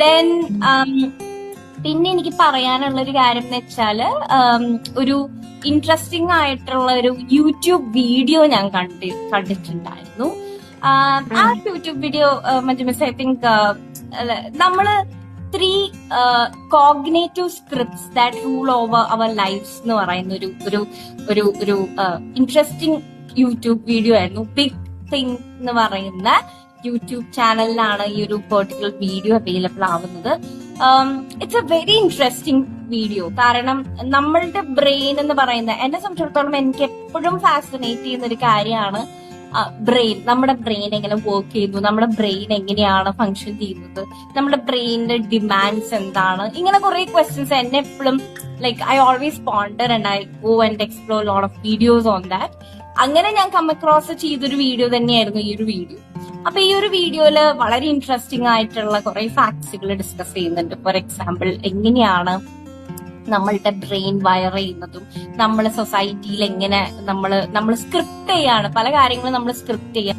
Then പിന്നെ എനിക്ക് പറയാനുള്ള ഒരു കാര്യം എന്ന് വെച്ചാല് ഒരു ഇൻട്രസ്റ്റിംഗ് ആയിട്ടുള്ള ഒരു യൂട്യൂബ് വീഡിയോ ഞാൻ കണ്ടിട്ടുണ്ടായിരുന്നു. ആ YouTube video miss I think നമ്മള് 3 cognitive scripts that rule over our lives എന്ന് പറയുന്ന ഒരു ഇൻട്രസ്റ്റിംഗ് യൂട്യൂബ് വീഡിയോ ആയിരുന്നു. ബിഗ് തിങ് എന്ന് പറയുന്ന യൂട്യൂബ് ചാനലിലാണ് ഈ ഒരു പെർട്ടിക്കുലർ വീഡിയോ അവൈലബിൾ ആവുന്നത്. It's a very interesting video. കാരണം നമ്മളുടെ ബ്രെയിൻ എന്ന് പറയുന്ന, എന്നെ സംബന്ധിച്ചിടത്തോളം എനിക്ക് എപ്പോഴും ഫാസിനേറ്റ് ചെയ്യുന്ന ഒരു കാര്യമാണ് ബ്രെയിൻ. നമ്മുടെ ബ്രെയിൻ എങ്ങനെ വർക്ക് ചെയ്യുന്നു, നമ്മുടെ ബ്രെയിൻ എങ്ങനെയാണ് ഫങ്ഷൻ ചെയ്യുന്നത്, നമ്മുടെ ബ്രെയിനിന്റെ ഡിമാൻഡ്സ് എന്താണ്, ഇങ്ങനെ കുറെ ക്വസ്റ്റ്യൻസ് എന്നെ എപ്പോഴും I always ponder and I go and explore lot of videos on that. അങ്ങനെ ഞാൻ കം അക്രോസ് ചെയ്തൊരു വീഡിയോ തന്നെയായിരുന്നു ഈ ഒരു വീഡിയോ. അപ്പൊ ഈ ഒരു വീഡിയോയില് വളരെ ഇൻട്രസ്റ്റിംഗ് ആയിട്ടുള്ള കുറെ ഫാക്ട്സുകൾ ഡിസ്കസ് ചെയ്യുന്നുണ്ട്. ഫോർ എക്സാമ്പിൾ, എങ്ങനെയാണ് നമ്മളുടെ ബ്രെയിൻ വയർ ചെയ്യുന്നതും, നമ്മളെ സൊസൈറ്റിയിൽ എങ്ങനെ നമ്മൾ സ്ക്രിപ്റ്റ് ചെയ്യാണ്, പല കാര്യങ്ങളും നമ്മൾ സ്ക്രിപ്റ്റ് ചെയ്യാം.